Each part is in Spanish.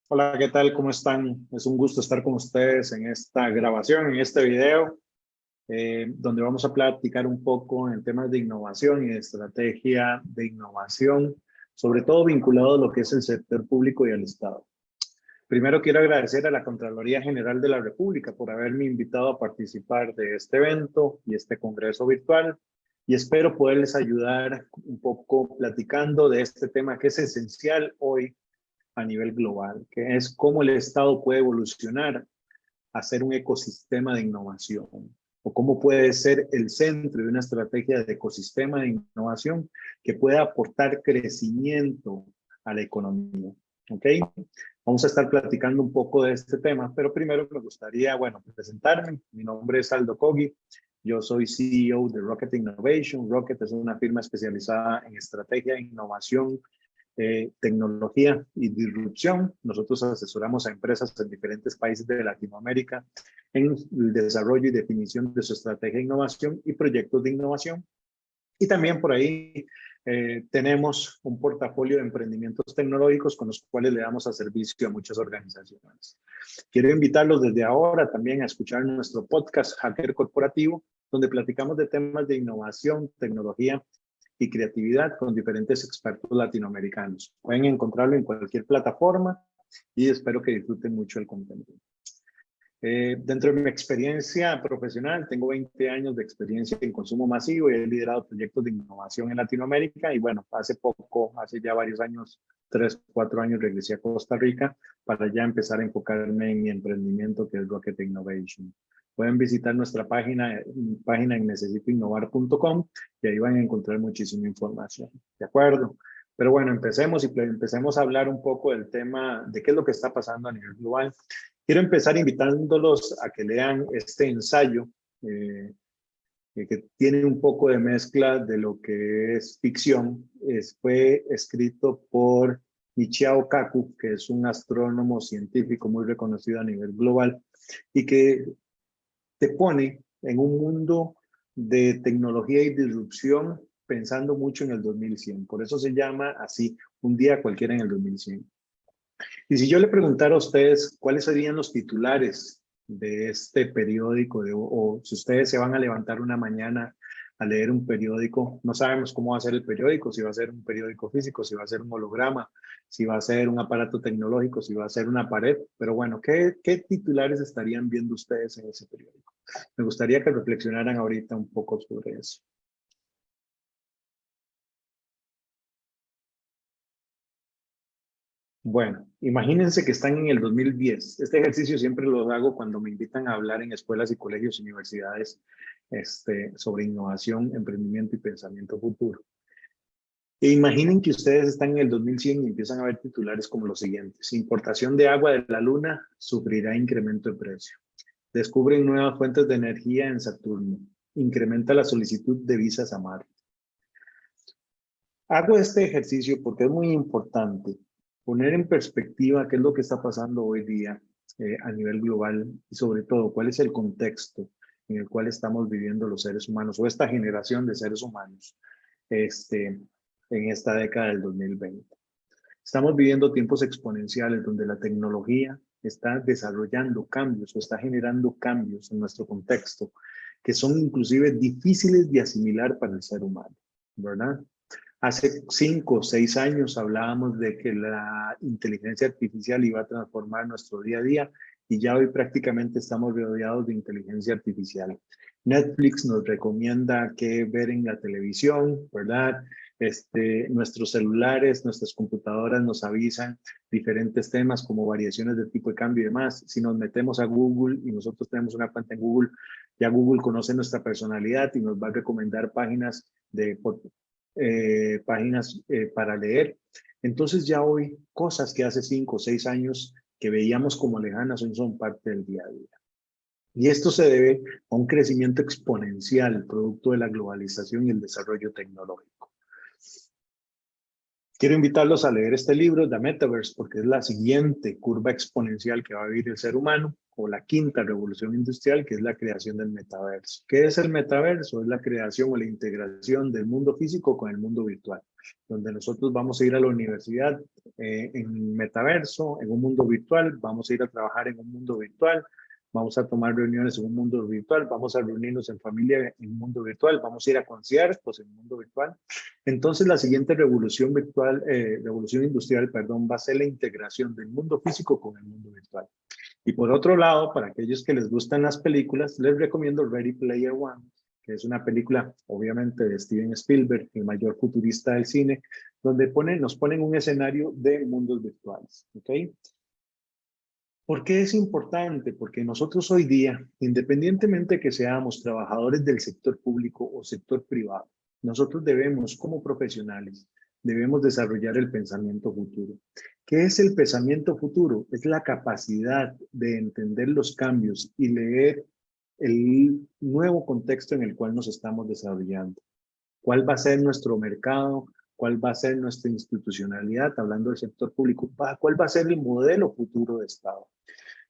Hola, ¿qué tal? ¿Cómo están? Es un gusto estar con ustedes en esta grabación, en este video, donde vamos a platicar un poco en temas de innovación y de estrategia de innovación, sobre todo vinculado a lo que es el sector público y el Estado. Primero quiero agradecer a la Contraloría General de la República por haberme invitado a participar de este evento y este congreso virtual, y espero poderles ayudar un poco platicando de este tema que es esencial hoy a nivel global, que es cómo el Estado puede evolucionar a ser un ecosistema de innovación, o cómo puede ser el centro de una estrategia de ecosistema de innovación que pueda aportar crecimiento a la economía. ¿Ok? Vamos a estar platicando un poco de este tema, pero primero me gustaría, bueno, presentarme. Mi nombre es Aldo Cogui. Yo soy CEO de Rocket Innovation. Rocket es una firma especializada en estrategia e innovación, tecnología y disrupción. Nosotros asesoramos a empresas en diferentes países de Latinoamérica en el desarrollo y definición de su estrategia de innovación y proyectos de innovación. Y también por ahí tenemos un portafolio de emprendimientos tecnológicos con los cuales le damos a servicio a muchas organizaciones. Quiero invitarlos desde ahora también a escuchar nuestro podcast Hacker Corporativo, donde platicamos de temas de innovación, tecnología y creatividad con diferentes expertos latinoamericanos. Pueden encontrarlo en cualquier plataforma y espero que disfruten mucho el contenido. Dentro de mi experiencia profesional, tengo 20 años de experiencia en consumo masivo y he liderado proyectos de innovación en Latinoamérica. Y bueno, hace poco, hace ya varios años, 3, 4 años, regresé a Costa Rica para ya empezar a enfocarme en mi emprendimiento que es Rocket Innovation. Pueden visitar nuestra página en necesitoinnovar.com y ahí van a encontrar muchísima información. ¿De acuerdo? Pero bueno, empecemos a hablar un poco del tema de qué es lo que está pasando a nivel global. Quiero empezar invitándolos a que lean este ensayo que tiene un poco de mezcla de lo que es ficción. Fue escrito por Michio Kaku, que es un astrónomo científico muy reconocido a nivel global y que te pone en un mundo de tecnología y disrupción pensando mucho en el 2100. Por eso se llama así, un día cualquiera en el 2100. Y si yo le preguntara a ustedes cuáles serían los titulares de este periódico, o si ustedes se van a levantar una mañana a leer un periódico, no sabemos cómo va a ser el periódico, si va a ser un periódico físico, si va a ser un holograma, si va a ser un aparato tecnológico, si va a ser una pared, pero bueno, ¿qué titulares estarían viendo ustedes en ese periódico? Me gustaría que reflexionaran ahorita un poco sobre eso. Bueno, imagínense que están en el 2010. Este ejercicio siempre lo hago cuando me invitan a hablar en escuelas y colegios y universidades sobre innovación, emprendimiento y pensamiento futuro. E imaginen que ustedes están en el 2100 y empiezan a ver titulares como los siguientes. Importación de agua de la Luna sufrirá incremento de precio. Descubren nuevas fuentes de energía en Saturno. Incrementa la solicitud de visas a Marte. Hago este ejercicio porque es muy importante poner en perspectiva qué es lo que está pasando hoy día a nivel global y sobre todo cuál es el contexto en el cual estamos viviendo los seres humanos o esta generación de seres humanos en esta década del 2020. Estamos viviendo tiempos exponenciales donde la tecnología está desarrollando cambios o está generando cambios en nuestro contexto que son inclusive difíciles de asimilar para el ser humano, ¿verdad? Hace 5 o 6 años hablábamos de que la inteligencia artificial iba a transformar nuestro día a día y ya hoy prácticamente estamos rodeados de inteligencia artificial. Netflix nos recomienda qué ver en la televisión, ¿verdad? Nuestros celulares, nuestras computadoras nos avisan diferentes temas como variaciones de tipo de cambio y demás. Si nos metemos a Google y nosotros tenemos una cuenta en Google, ya Google conoce nuestra personalidad y nos va a recomendar páginas para leer. Entonces ya hoy cosas que hace 5 o 6 años que veíamos como lejanas hoy son parte del día a día. Y esto se debe a un crecimiento exponencial producto de la globalización y el desarrollo tecnológico. Quiero invitarlos a leer este libro, The Metaverse, porque es la siguiente curva exponencial que va a vivir el ser humano, o la quinta revolución industrial, que es la creación del metaverso. ¿Qué es el metaverso? Es la creación o la integración del mundo físico con el mundo virtual. donde nosotros vamos a ir a la universidad en metaverso, en un mundo virtual, vamos a ir a trabajar en un mundo virtual, vamos a tomar reuniones en un mundo virtual, vamos a reunirnos en familia en un mundo virtual, vamos a ir a conciertos en un mundo virtual. Entonces, la siguiente revolución virtual, revolución industrial, perdón, va a ser la integración del mundo físico con el mundo virtual. Y por otro lado, para aquellos que les gustan las películas, les recomiendo Ready Player One, que es una película, obviamente, de Steven Spielberg, el mayor futurista del cine, donde nos ponen un escenario de mundos virtuales, ¿ok? ¿Por qué es importante? Porque nosotros hoy día, independientemente que seamos trabajadores del sector público o sector privado, nosotros debemos, como profesionales, debemos desarrollar el pensamiento futuro. ¿Qué es el pensamiento futuro? Es la capacidad de entender los cambios y leer el nuevo contexto en el cual nos estamos desarrollando. ¿Cuál va a ser nuestro mercado? ¿Cuál va a ser nuestra institucionalidad? Hablando del sector público, ¿cuál va a ser el modelo futuro de Estado?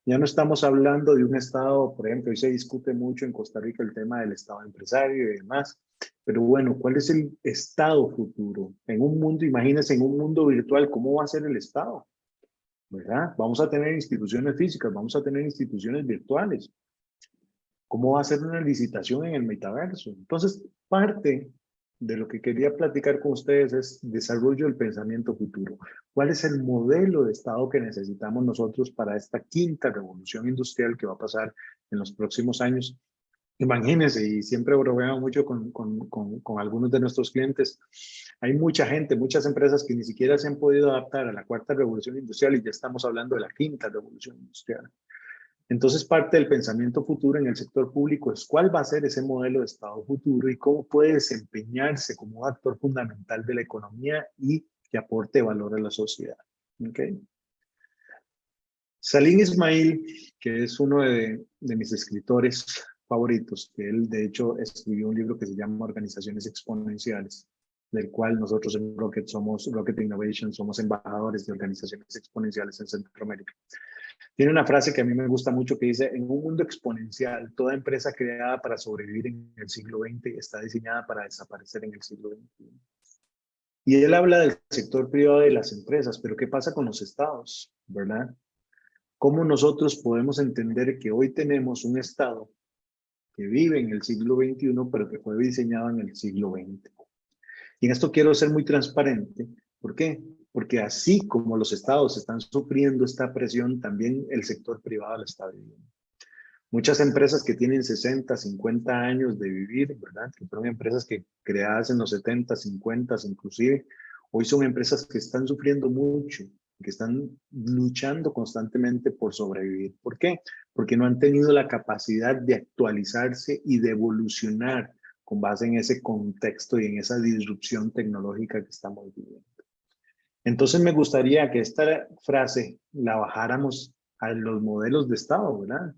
Ya no estamos hablando de un Estado, por ejemplo, hoy se discute mucho en Costa Rica el tema del Estado empresario y demás, pero bueno, ¿cuál es el Estado futuro? En un mundo, imagínense, en un mundo virtual, ¿cómo va a ser el Estado? ¿Verdad? Vamos a tener instituciones físicas, vamos a tener instituciones virtuales. ¿Cómo va a ser una licitación en el metaverso? Entonces, parte de lo que quería platicar con ustedes es desarrollo del pensamiento futuro. ¿Cuál es el modelo de Estado que necesitamos nosotros para esta quinta revolución industrial que va a pasar en los próximos años? Imagínense, y siempre bromeo mucho con algunos de nuestros clientes, hay mucha gente, muchas empresas que ni siquiera se han podido adaptar a la cuarta revolución industrial y ya estamos hablando de la quinta revolución industrial. Entonces, parte del pensamiento futuro en el sector público es cuál va a ser ese modelo de Estado futuro y cómo puede desempeñarse como un actor fundamental de la economía y que aporte valor a la sociedad. ¿Okay? Salim Ismail, que es uno de mis escritores favoritos, que él de hecho escribió un libro que se llama Organizaciones Exponenciales, del cual nosotros en Rocket Innovation, somos embajadores de organizaciones exponenciales en Centroamérica. Tiene una frase que a mí me gusta mucho que dice, en un mundo exponencial, toda empresa creada para sobrevivir en el siglo XX está diseñada para desaparecer en el siglo XXI. Y él habla del sector privado de las empresas, pero ¿qué pasa con los estados? ¿Verdad? ¿Cómo nosotros podemos entender que hoy tenemos un estado que vive en el siglo XXI, pero que fue diseñado en el siglo XX? Y en esto quiero ser muy transparente. ¿Por qué? Porque así como los estados están sufriendo esta presión, también el sector privado la está viviendo. Muchas empresas que tienen 60, 50 años de vivir, ¿verdad? Que fueron empresas que creadas en los 70, 50 inclusive, hoy son empresas que están sufriendo mucho, que están luchando constantemente por sobrevivir. ¿Por qué? Porque no han tenido la capacidad de actualizarse y de evolucionar con base en ese contexto y en esa disrupción tecnológica que estamos viviendo. Entonces me gustaría que esta frase la bajáramos a los modelos de Estado, ¿verdad?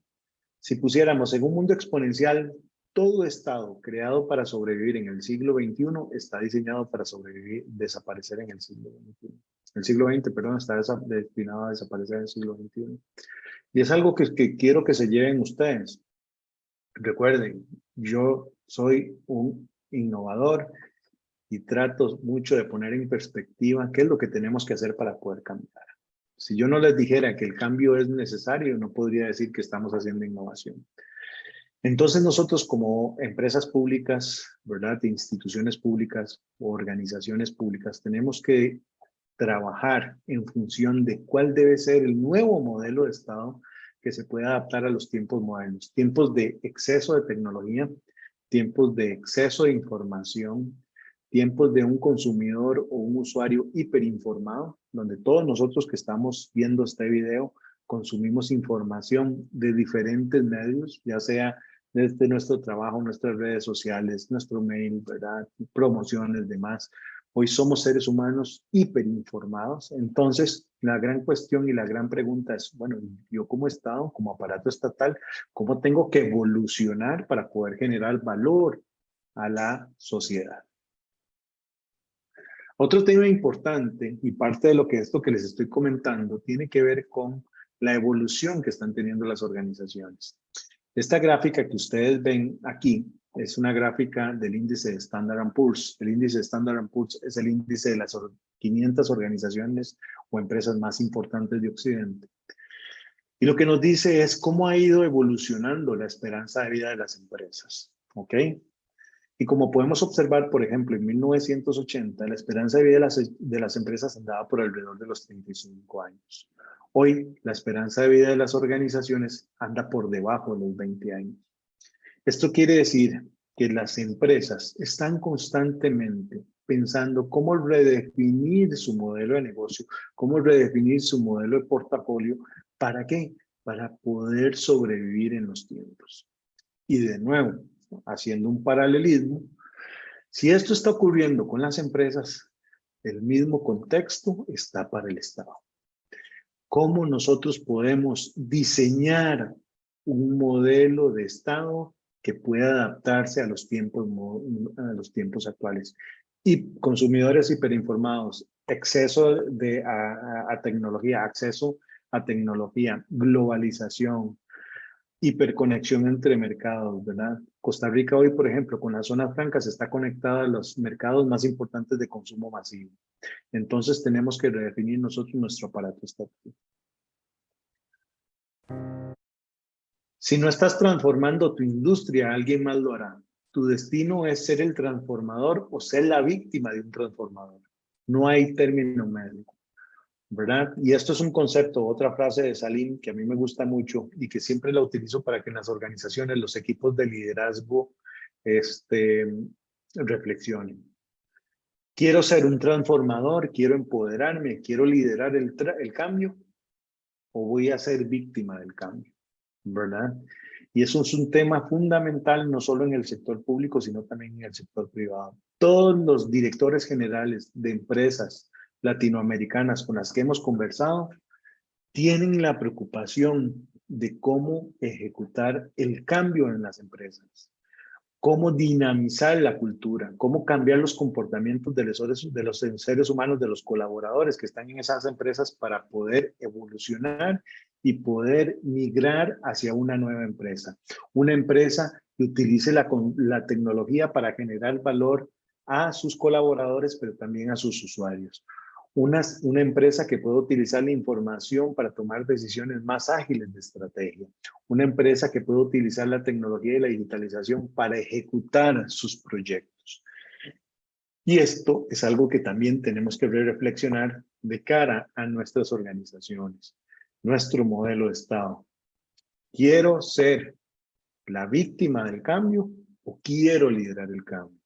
Si pusiéramos en un mundo exponencial, todo Estado creado para sobrevivir en el siglo XXI está diseñado para sobrevivir, desaparecer en el siglo XXI. El siglo XX, perdón, está destinado a desaparecer en el siglo XXI. Y es algo que quiero que se lleven ustedes. Recuerden, yo soy un innovador y trato mucho de poner en perspectiva qué es lo que tenemos que hacer para poder cambiar. Si yo no les dijera que el cambio es necesario, no podría decir que estamos haciendo innovación. Entonces nosotros como empresas públicas, ¿verdad? Instituciones públicas o organizaciones públicas, tenemos que trabajar en función de cuál debe ser el nuevo modelo de Estado que se pueda adaptar a los tiempos modernos. Tiempos de exceso de tecnología, tiempos de exceso de información, tiempos de un consumidor o un usuario hiperinformado, donde todos nosotros que estamos viendo este video consumimos información de diferentes medios, ya sea desde nuestro trabajo, nuestras redes sociales, nuestro mail, ¿verdad? Promociones, demás. Hoy somos seres humanos hiperinformados. Entonces, la gran cuestión y la gran pregunta es, bueno, yo como Estado, como aparato estatal, ¿cómo tengo que evolucionar para poder generar valor a la sociedad? Otro tema importante y parte de lo que esto que les estoy comentando tiene que ver con la evolución que están teniendo las organizaciones. Esta gráfica que ustedes ven aquí es una gráfica del índice de Standard & Poor's. El índice de Standard & Poor's es el índice de las 500 organizaciones o empresas más importantes de Occidente. Y lo que nos dice es cómo ha ido evolucionando la esperanza de vida de las empresas. ¿Ok? Y como podemos observar, por ejemplo, en 1980, la esperanza de vida de las empresas andaba por alrededor de los 35 años. Hoy, la esperanza de vida de las organizaciones anda por debajo de los 20 años. Esto quiere decir que las empresas están constantemente pensando cómo redefinir su modelo de negocio, cómo redefinir su modelo de portafolio. ¿Para qué? Para poder sobrevivir en los tiempos. Y de nuevo, haciendo un paralelismo, si esto está ocurriendo con las empresas, el mismo contexto está para el Estado. ¿Cómo nosotros podemos diseñar un modelo de Estado que pueda adaptarse a los tiempos actuales? Y consumidores hiperinformados, acceso a tecnología, acceso a tecnología, globalización, hiperconexión entre mercados, ¿verdad? Costa Rica hoy, por ejemplo, con las zonas francas está conectada a los mercados más importantes de consumo masivo. Entonces tenemos que redefinir nosotros nuestro aparato estático. Si no estás transformando tu industria, alguien más lo hará. Tu destino es ser el transformador o ser la víctima de un transformador. No hay término medio, ¿verdad? Y esto es un concepto, otra frase de Salim que a mí me gusta mucho y que siempre la utilizo para que en las organizaciones, los equipos de liderazgo, reflexionen. Quiero ser un transformador, quiero empoderarme, quiero liderar el cambio, o voy a ser víctima del cambio, ¿verdad? Y eso es un tema fundamental no solo en el sector público, sino también en el sector privado. Todos los directores generales de empresas latinoamericanas con las que hemos conversado tienen la preocupación de cómo ejecutar el cambio en las empresas, cómo dinamizar la cultura, cómo cambiar los comportamientos de los seres humanos, de los colaboradores que están en esas empresas para poder evolucionar y poder migrar hacia una nueva empresa. Una empresa que utilice la tecnología para generar valor a sus colaboradores, pero también a sus usuarios. Una empresa que pueda utilizar la información para tomar decisiones más ágiles de estrategia. Una empresa que pueda utilizar la tecnología y la digitalización para ejecutar sus proyectos. Y esto es algo que también tenemos que reflexionar de cara a nuestras organizaciones, nuestro modelo de Estado. ¿Quiero ser la víctima del cambio o quiero liderar el cambio?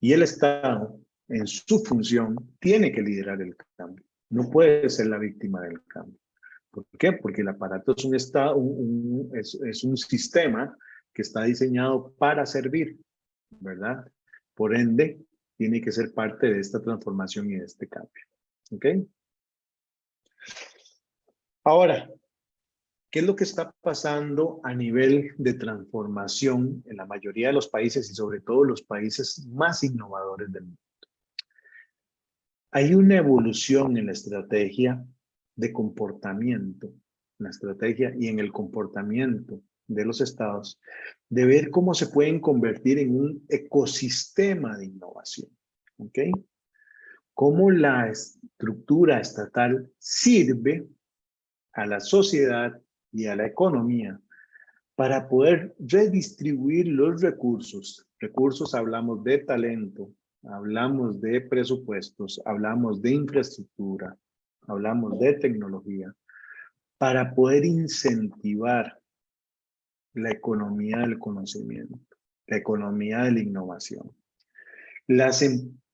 Y el Estado, en su función, tiene que liderar el cambio. No puede ser la víctima del cambio. ¿Por qué? Porque el aparato es es un sistema que está diseñado para servir, ¿verdad? Por ende, tiene que ser parte de esta transformación y de este cambio. ¿Ok? Ahora, ¿qué es lo que está pasando a nivel de transformación en la mayoría de los países y sobre todo los países más innovadores del mundo? Hay una evolución en la estrategia de comportamiento, la estrategia y en el comportamiento de los estados, de ver cómo se pueden convertir en un ecosistema de innovación. ¿Ok? Cómo la estructura estatal sirve a la sociedad y a la economía para poder redistribuir los recursos. Recursos, hablamos de talento, hablamos de presupuestos, hablamos de infraestructura, hablamos de tecnología, para poder incentivar la economía del conocimiento, la economía de la innovación.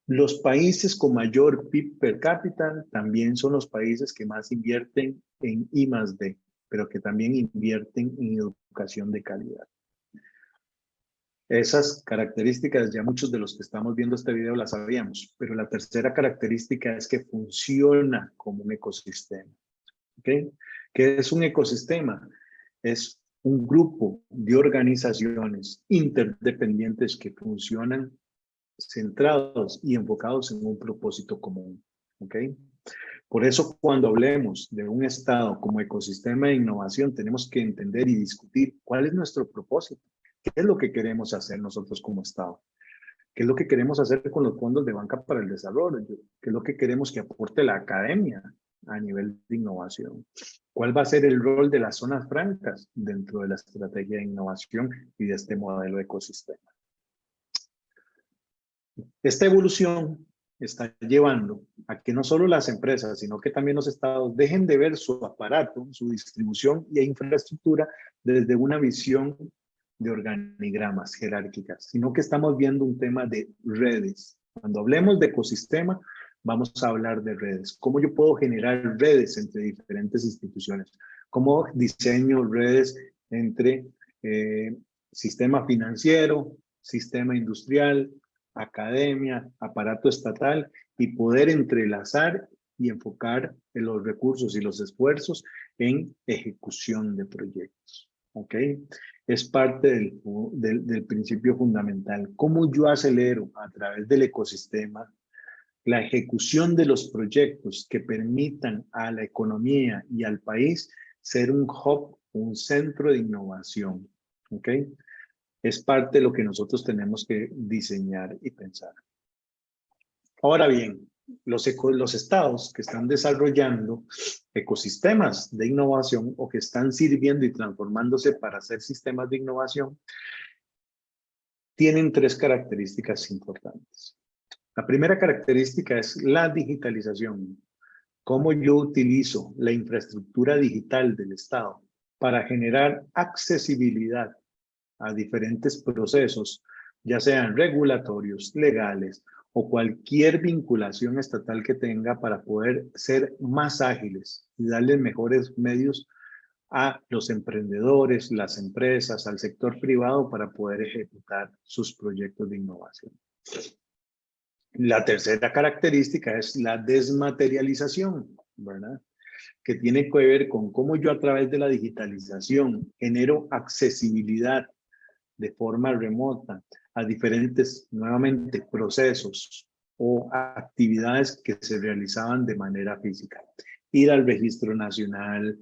Los países con mayor PIB per cápita también son los países que más invierten en I+D, pero que también invierten en educación de calidad. Esas características ya muchos de los que estamos viendo este video las sabíamos, pero la tercera característica es que funciona como un ecosistema. ¿Okay? ¿Qué es un ecosistema? Es un grupo de organizaciones interdependientes que funcionan centrados y enfocados en un propósito común. ¿Ok? Por eso, cuando hablemos de un Estado como ecosistema de innovación, tenemos que entender y discutir cuál es nuestro propósito. ¿Qué es lo que queremos hacer nosotros como Estado? ¿Qué es lo que queremos hacer con los fondos de banca para el desarrollo? ¿Qué es lo que queremos que aporte la academia a nivel de innovación? ¿Cuál va a ser el rol de las zonas francas dentro de la estrategia de innovación y de este modelo de ecosistema? Esta evolución está llevando a que no solo las empresas, sino que también los estados dejen de ver su aparato, su distribución y infraestructura desde una visión de organigramas jerárquicas, sino que estamos viendo un tema de redes. Cuando hablemos de ecosistema, vamos a hablar de redes. ¿Cómo yo puedo generar redes entre diferentes instituciones? ¿Cómo diseño redes entre sistema financiero, sistema industrial, academia, aparato estatal y poder entrelazar y enfocar en los recursos y los esfuerzos en ejecución de proyectos? ¿Ok? Es parte del principio fundamental. ¿Cómo yo acelero a través del ecosistema la ejecución de los proyectos que permitan a la economía y al país ser un hub, un centro de innovación? ¿Ok? Es parte de lo que nosotros tenemos que diseñar y pensar. Ahora bien, los estados que están desarrollando ecosistemas de innovación o que están sirviendo y transformándose para ser sistemas de innovación, tienen tres características importantes. La primera característica es la digitalización. Cómo yo utilizo la infraestructura digital del Estado para generar accesibilidad a diferentes procesos, ya sean regulatorios, legales o cualquier vinculación estatal que tenga para poder ser más ágiles y darle mejores medios a los emprendedores, las empresas, al sector privado para poder ejecutar sus proyectos de innovación. La tercera característica es la desmaterialización, ¿verdad? Que tiene que ver con cómo yo a través de la digitalización genero accesibilidad de forma remota a diferentes, nuevamente, procesos o actividades que se realizaban de manera física. Ir al Registro Nacional,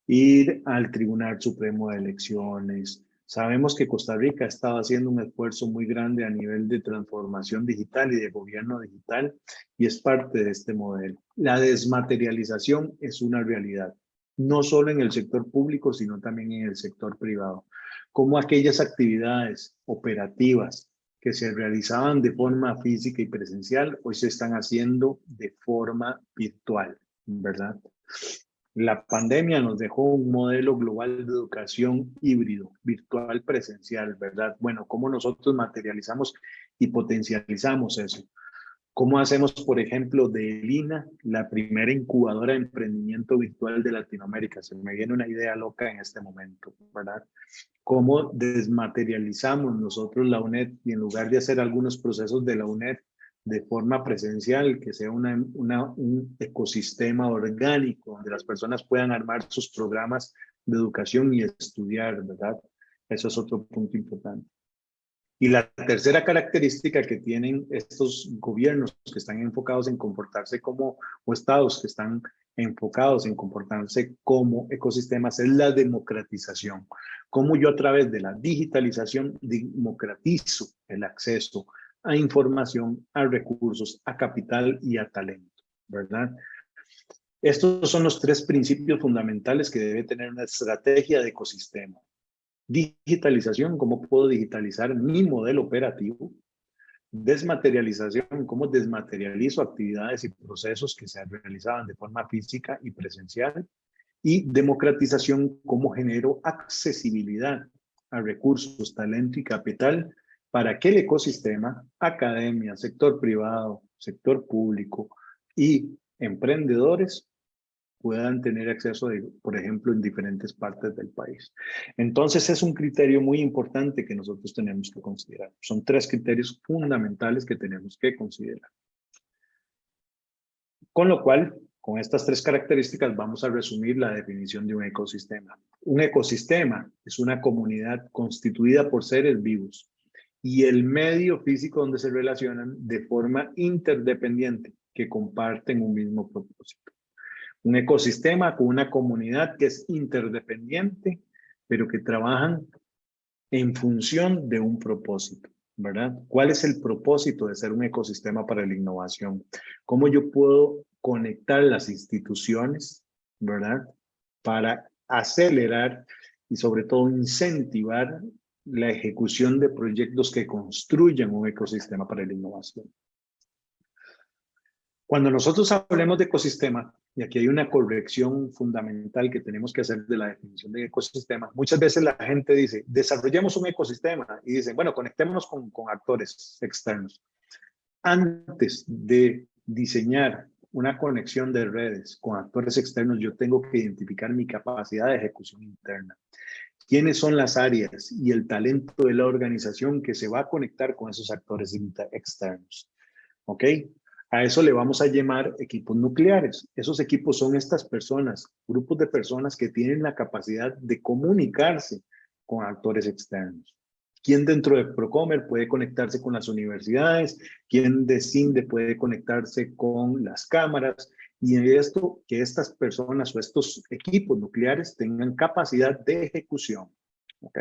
ir al Tribunal Supremo de Elecciones. Sabemos que Costa Rica ha estado haciendo un esfuerzo muy grande a nivel de transformación digital y de gobierno digital y es parte de este modelo. La desmaterialización es una realidad, no solo en el sector público, sino también en el sector privado. Como aquellas actividades operativas que se realizaban de forma física y presencial, hoy se están haciendo de forma virtual, ¿verdad? La pandemia nos dejó un modelo global de educación híbrido, virtual, presencial, ¿verdad? Bueno, ¿cómo nosotros materializamos y potencializamos eso? ¿Cómo hacemos, por ejemplo, de Lina la primera incubadora de emprendimiento virtual de Latinoamérica? Se me viene una idea loca en este momento, ¿verdad? ¿Cómo desmaterializamos nosotros la UNED y en lugar de hacer algunos procesos de la UNED de forma presencial, que sea un ecosistema orgánico donde las personas puedan armar sus programas de educación y estudiar, ¿verdad? Eso es otro punto importante. Y la tercera característica que tienen estos gobiernos que están enfocados en comportarse como, o estados que están enfocados en comportarse como ecosistemas, es la democratización. Cómo yo a través de la digitalización democratizo el acceso a información, a recursos, a capital y a talento, ¿verdad? Estos son los tres principios fundamentales que debe tener una estrategia de ecosistema. Digitalización, cómo puedo digitalizar mi modelo operativo. Desmaterialización, cómo desmaterializo actividades y procesos que se realizaban de forma física y presencial. Y democratización, cómo genero accesibilidad a recursos, talento y capital para que el ecosistema, academia, sector privado, sector público y emprendedores puedan tener acceso, por ejemplo, en diferentes partes del país. Entonces, es un criterio muy importante que nosotros tenemos que considerar. Son tres criterios fundamentales que tenemos que considerar. Con lo cual, con estas tres características, vamos a resumir la definición de un ecosistema. Un ecosistema es una comunidad constituida por seres vivos y el medio físico donde se relacionan de forma interdependiente, que comparten un mismo propósito. Un ecosistema con una comunidad que es interdependiente, pero que trabajan en función de un propósito, ¿verdad? ¿Cuál es el propósito de ser un ecosistema para la innovación? ¿Cómo yo puedo conectar las instituciones, ¿verdad? Para acelerar y sobre todo incentivar la ejecución de proyectos que construyan un ecosistema para la innovación. Cuando nosotros hablemos de ecosistema, y aquí hay una corrección fundamental que tenemos que hacer de la definición de ecosistema, muchas veces la gente dice, desarrollemos un ecosistema, y dicen, bueno, conectémonos con actores externos. Antes de diseñar una conexión de redes con actores externos, yo tengo que identificar mi capacidad de ejecución interna. ¿Quiénes son las áreas y el talento de la organización que se va a conectar con esos actores externos? ¿Ok? A eso le vamos a llamar equipos nucleares. Esos equipos son estas personas, grupos de personas que tienen la capacidad de comunicarse con actores externos. ¿Quién dentro de Procomer puede conectarse con las universidades? ¿Quién de CINDE puede conectarse con las cámaras? Y esto, que estas personas o estos equipos nucleares tengan capacidad de ejecución. ¿Ok?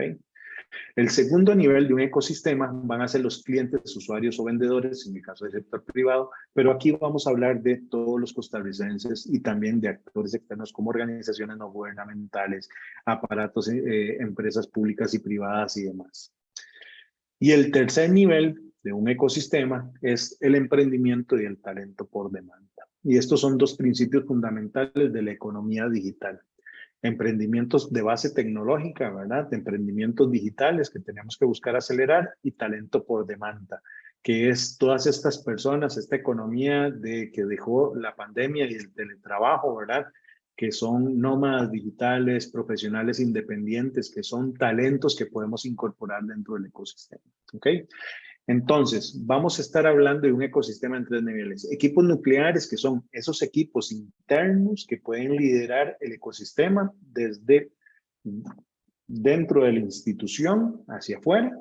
El segundo nivel de un ecosistema van a ser los clientes, usuarios o vendedores, en el caso del sector privado, pero aquí vamos a hablar de todos los costarricenses y también de actores externos como organizaciones no gubernamentales, aparatos, empresas públicas y privadas y demás. Y el tercer nivel de un ecosistema es el emprendimiento y el talento por demanda. Y estos son dos principios fundamentales de la economía digital. Emprendimientos de base tecnológica, ¿verdad? De emprendimientos digitales que tenemos que buscar acelerar y talento por demanda, que es todas estas personas, esta economía que dejó la pandemia y el teletrabajo, ¿verdad? Que son nómadas digitales, profesionales independientes, que son talentos que podemos incorporar dentro del ecosistema, ¿ok? Entonces, vamos a estar hablando de un ecosistema en 3 niveles. Equipos nucleares, que son esos equipos internos que pueden liderar el ecosistema desde dentro de la institución hacia afuera.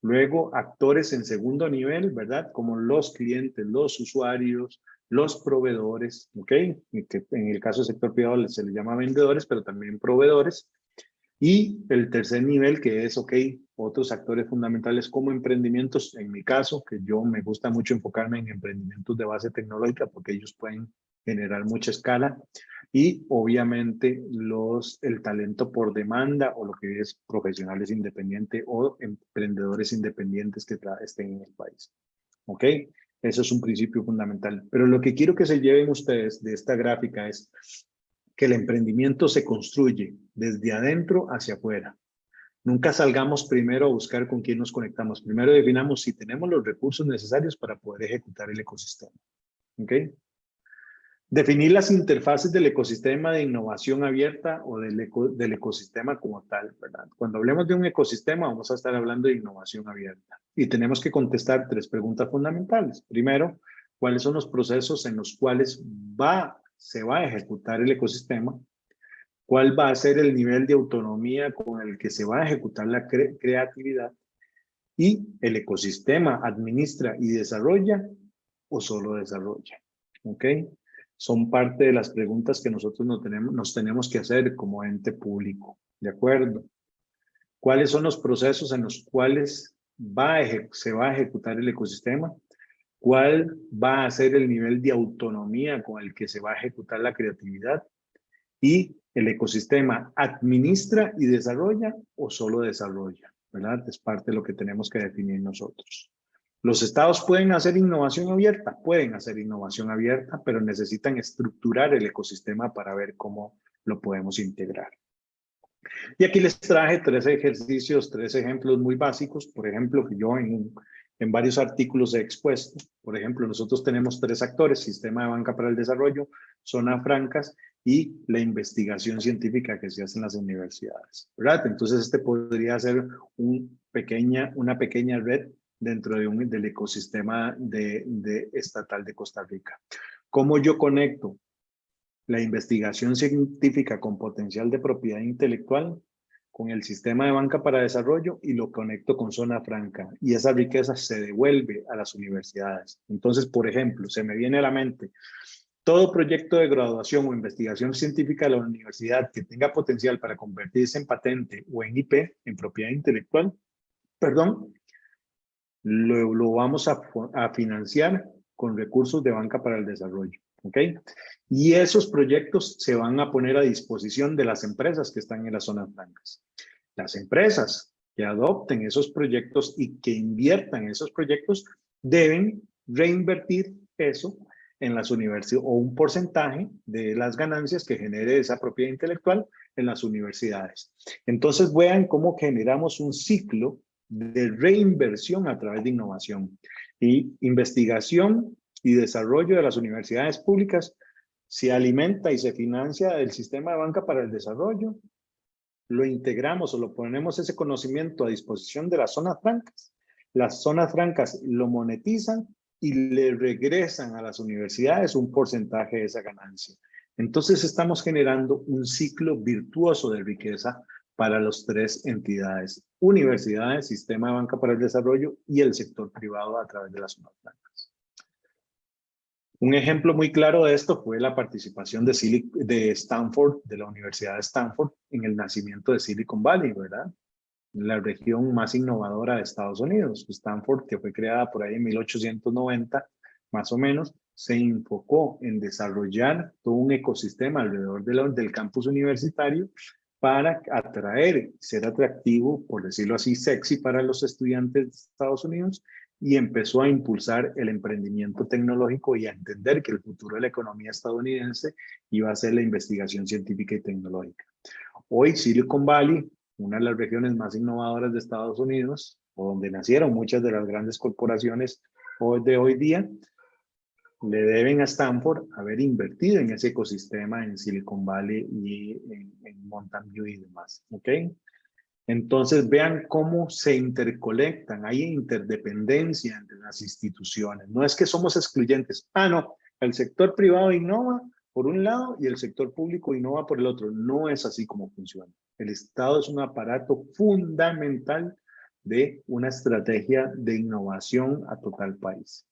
Luego, actores en segundo nivel, ¿verdad? Como los clientes, los usuarios, los proveedores, ¿ok? Que en el caso del sector privado se les llama vendedores, pero también proveedores. Y el tercer nivel que es, ok, otros actores fundamentales como emprendimientos, en mi caso, que yo me gusta mucho enfocarme en emprendimientos de base tecnológica porque ellos pueden generar mucha escala y obviamente el talento por demanda o lo que es profesionales independientes o emprendedores independientes que estén en el país. ¿Ok? Eso es un principio fundamental. Pero lo que quiero que se lleven ustedes de esta gráfica es que el emprendimiento se construye desde adentro hacia afuera. Nunca salgamos primero a buscar con quién nos conectamos. Primero definamos si tenemos los recursos necesarios para poder ejecutar el ecosistema. ¿Ok? Definir las interfaces del ecosistema de innovación abierta o del ecosistema como tal, ¿verdad? Cuando hablemos de un ecosistema, vamos a estar hablando de innovación abierta. Y tenemos que contestar 3 preguntas fundamentales. Primero, ¿cuáles son los procesos en los cuales se va a ejecutar el ecosistema? ¿Cuál va a ser el nivel de autonomía con el que se va a ejecutar la creatividad? ¿Y el ecosistema administra y desarrolla o solo desarrolla? ¿Ok? Son parte de las preguntas que nosotros nos tenemos que hacer como ente público. ¿De acuerdo? ¿Cuáles son los procesos en los cuales se va a ejecutar el ecosistema? ¿Cuál va a ser el nivel de autonomía con el que se va a ejecutar la creatividad? ¿Y el ecosistema administra y desarrolla o solo desarrolla? ¿Verdad? Es parte de lo que tenemos que definir nosotros. ¿Los estados pueden hacer innovación abierta? Pueden hacer innovación abierta, pero necesitan estructurar el ecosistema para ver cómo lo podemos integrar. Y aquí les traje 3 ejercicios, 3 ejemplos muy básicos. Por ejemplo, que yo en varios artículos he expuesto. Por ejemplo, nosotros tenemos 3 actores: Sistema de Banca para el Desarrollo, Zonas Francas y la investigación científica que se hace en las universidades, ¿verdad? Entonces, este podría ser una pequeña red dentro del ecosistema estatal de Costa Rica. ¿Cómo yo conecto la investigación científica con potencial de propiedad intelectual con el sistema de banca para desarrollo y lo conecto con zona franca? Y esa riqueza se devuelve a las universidades. Entonces, por ejemplo, se me viene a la mente Todo proyecto de graduación o investigación científica de la universidad que tenga potencial para convertirse en patente o en IP, en propiedad intelectual, perdón, lo vamos a financiar con recursos de banca para el desarrollo. ¿Ok? Y esos proyectos se van a poner a disposición de las empresas que están en las zonas francas. Las empresas que adopten esos proyectos y que inviertan en esos proyectos deben reinvertir eso en las universidades o un porcentaje de las ganancias que genere esa propiedad intelectual en las universidades. Entonces vean cómo generamos un ciclo de reinversión a través de innovación y investigación y desarrollo de las universidades públicas se alimenta y se financia del sistema de banca para el desarrollo. Lo integramos o lo ponemos ese conocimiento a disposición de las zonas francas. Las zonas francas lo monetizan y le regresan a las universidades un porcentaje de esa ganancia. Entonces estamos generando un ciclo virtuoso de riqueza para las tres entidades: universidades, sistema de banca para el desarrollo y el sector privado a través de las zonas francas. Un ejemplo muy claro de esto fue la participación de Stanford, de la Universidad de Stanford, en el nacimiento de Silicon Valley, ¿verdad? La región más innovadora de Estados Unidos. Stanford, que fue creada por ahí en 1890, más o menos, se enfocó en desarrollar todo un ecosistema alrededor del campus universitario para atraer, ser atractivo, por decirlo así, sexy para los estudiantes de Estados Unidos, y empezó a impulsar el emprendimiento tecnológico y a entender que el futuro de la economía estadounidense iba a ser la investigación científica y tecnológica. Hoy Silicon Valley, una de las regiones más innovadoras de Estados Unidos, o donde nacieron muchas de las grandes corporaciones de hoy día, le deben a Stanford haber invertido en ese ecosistema en Silicon Valley y en Mountain View y demás. ¿Ok? Entonces vean cómo se interconectan, hay interdependencia entre las instituciones. No es que somos excluyentes. Ah, no, el sector privado innova por un lado y el sector público innova por el otro. No es así como funciona. El Estado es un aparato fundamental de una estrategia de innovación a total país.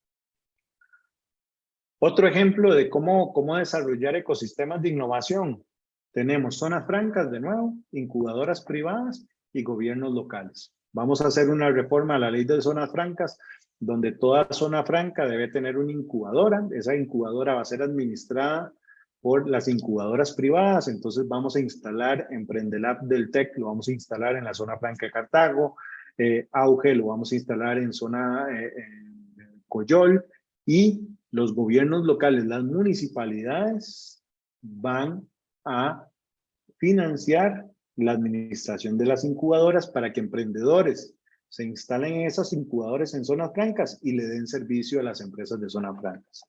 Otro ejemplo de cómo desarrollar ecosistemas de innovación. Tenemos zonas francas, de nuevo, incubadoras privadas y gobiernos locales. Vamos a hacer una reforma a la ley de zonas francas, donde toda zona franca debe tener una incubadora. Esa incubadora va a ser administrada por las incubadoras privadas. Entonces vamos a instalar Emprendelab del TEC, lo vamos a instalar en la zona franca de Cartago. Auge lo vamos a instalar en zona Coyol, y los gobiernos locales, las municipalidades, van a financiar la administración de las incubadoras para que emprendedores se instalen en esas incubadoras en zonas francas y le den servicio a las empresas de zonas francas.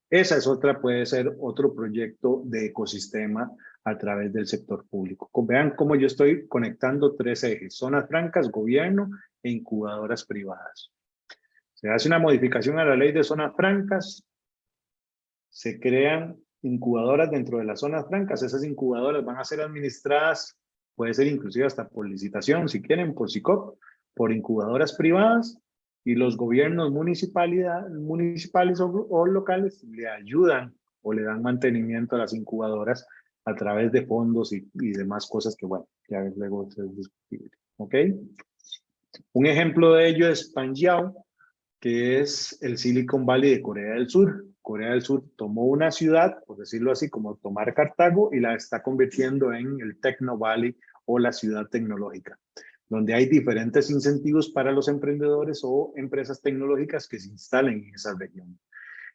Esa es otra, puede ser otro proyecto de ecosistema a través del sector público. Vean cómo yo estoy conectando tres ejes: zonas francas, gobierno e incubadoras privadas. Se hace una modificación a la ley de zonas francas, se crean incubadoras dentro de las zonas francas. Esas incubadoras van a ser administradas, puede ser inclusive hasta por licitación, si quieren, por SICOP, por incubadoras privadas, y los gobiernos municipales o locales le ayudan o le dan mantenimiento a las incubadoras a través de fondos y demás cosas que, bueno, ya luego es discutible. ¿Ok? Un ejemplo de ello es Panjiao, que es el Silicon Valley de Corea del Sur. Corea del Sur tomó una ciudad, por decirlo así, como tomar Cartago, y la está convirtiendo en el Techno Valley o la ciudad tecnológica, donde hay diferentes incentivos para los emprendedores o empresas tecnológicas que se instalen en esa región.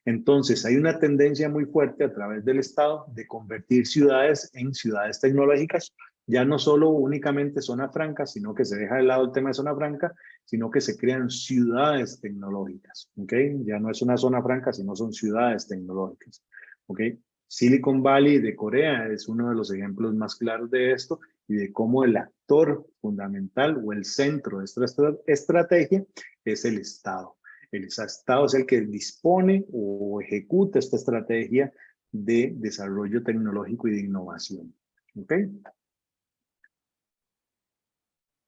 Entonces, hay una tendencia muy fuerte a través del Estado de convertir ciudades en ciudades tecnológicas, ya no solo únicamente zona franca, sino que se deja de lado el tema de zona franca, sino que se crean ciudades tecnológicas, ¿ok? Ya no es una zona franca, sino son ciudades tecnológicas, ¿ok? Silicon Valley de Corea es uno de los ejemplos más claros de esto y de cómo el actor fundamental o el centro de esta estrategia es el Estado. El Estado es el que dispone o ejecuta esta estrategia de desarrollo tecnológico y de innovación. ¿Ok?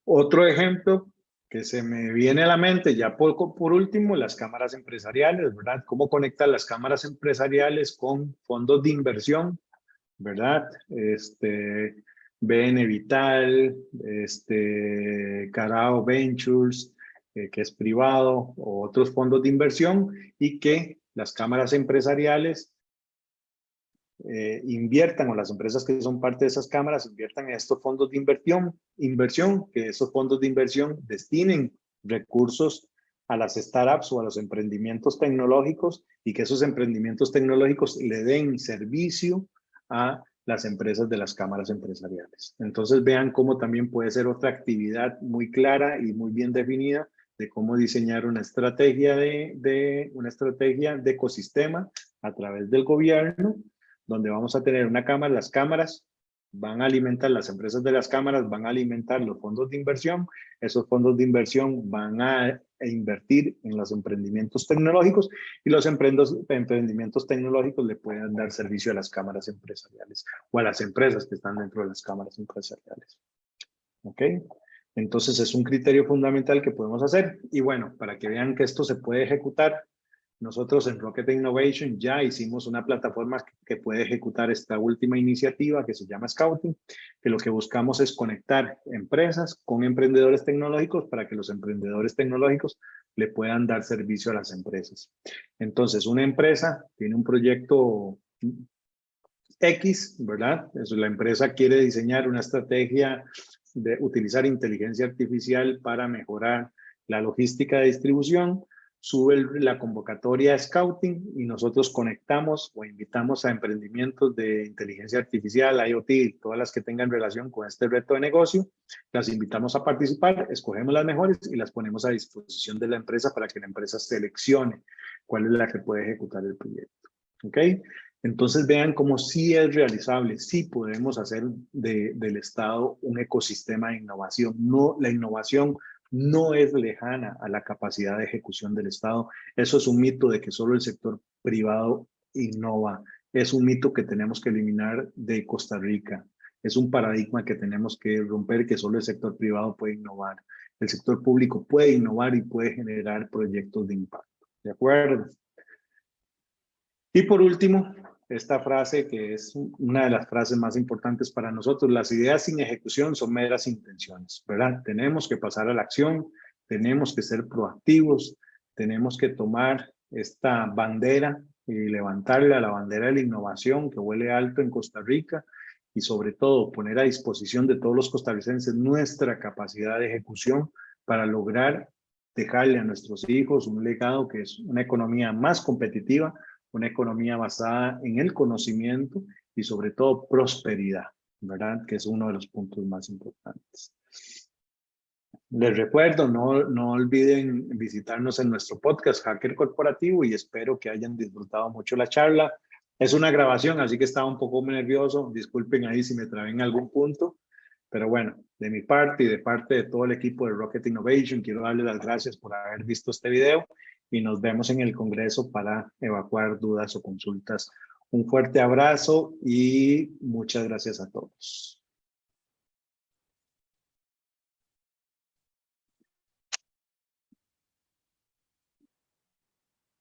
Otro ejemplo que se me viene a la mente, ya por último, las cámaras empresariales, ¿verdad? ¿Cómo conectar las cámaras empresariales con fondos de inversión, ¿verdad? BN Vital, Carao Ventures, que es privado, o otros fondos de inversión, y que las cámaras empresariales inviertan, o las empresas que son parte de esas cámaras inviertan en estos fondos de inversión, que esos fondos de inversión destinen recursos a las startups o a los emprendimientos tecnológicos, y que esos emprendimientos tecnológicos le den servicio a las empresas de las cámaras empresariales. Entonces vean cómo también puede ser otra actividad muy clara y muy bien definida de cómo diseñar una estrategia de ecosistema a través del gobierno, donde vamos a tener una cámara. Las cámaras van a alimentar, las empresas de las cámaras van a alimentar los fondos de inversión. Esos fondos de inversión van a invertir en los emprendimientos tecnológicos, y los emprendimientos tecnológicos le pueden dar servicio a las cámaras empresariales o a las empresas que están dentro de las cámaras empresariales. ¿Ok? Entonces es un criterio fundamental que podemos hacer. Y bueno, para que vean que esto se puede ejecutar, nosotros en Rocket Innovation ya hicimos una plataforma que puede ejecutar esta última iniciativa que se llama Scouting, que lo que buscamos es conectar empresas con emprendedores tecnológicos para que los emprendedores tecnológicos le puedan dar servicio a las empresas. Entonces, una empresa tiene un proyecto X, ¿verdad? La empresa quiere diseñar una estrategia de utilizar inteligencia artificial para mejorar la logística de distribución. Sube la convocatoria a Scouting y nosotros conectamos o invitamos a emprendimientos de inteligencia artificial, IoT y todas las que tengan relación con este reto de negocio. Las invitamos a participar, escogemos las mejores y las ponemos a disposición de la empresa para que la empresa seleccione cuál es la que puede ejecutar el proyecto. ¿Ok? Entonces vean cómo sí es realizable, sí podemos hacer del Estado un ecosistema de innovación. No, la innovación no es lejana a la capacidad de ejecución del Estado. Eso es un mito de que solo el sector privado innova. Es un mito que tenemos que eliminar de Costa Rica. Es un paradigma que tenemos que romper, que solo el sector privado puede innovar. El sector público puede innovar y puede generar proyectos de impacto. ¿De acuerdo? Y por último, esta frase que es una de las frases más importantes para nosotros: las ideas sin ejecución son meras intenciones, ¿verdad? Tenemos que pasar a la acción, tenemos que ser proactivos, tenemos que tomar esta bandera y levantarla, la bandera de la innovación que huele alto en Costa Rica, y sobre todo poner a disposición de todos los costarricenses nuestra capacidad de ejecución para lograr dejarle a nuestros hijos un legado que es una economía más competitiva, una economía basada en el conocimiento y sobre todo prosperidad, ¿verdad? Que es uno de los puntos más importantes. Les recuerdo, no olviden visitarnos en nuestro podcast Hacker Corporativo, y espero que hayan disfrutado mucho la charla. Es una grabación, así que estaba un poco nervioso. Disculpen ahí si me trabé en algún punto. Pero bueno, de mi parte y de parte de todo el equipo de Rocket Innovation, quiero darles las gracias por haber visto este video, y nos vemos en el Congreso para evacuar dudas o consultas. Un fuerte abrazo y muchas gracias a todos.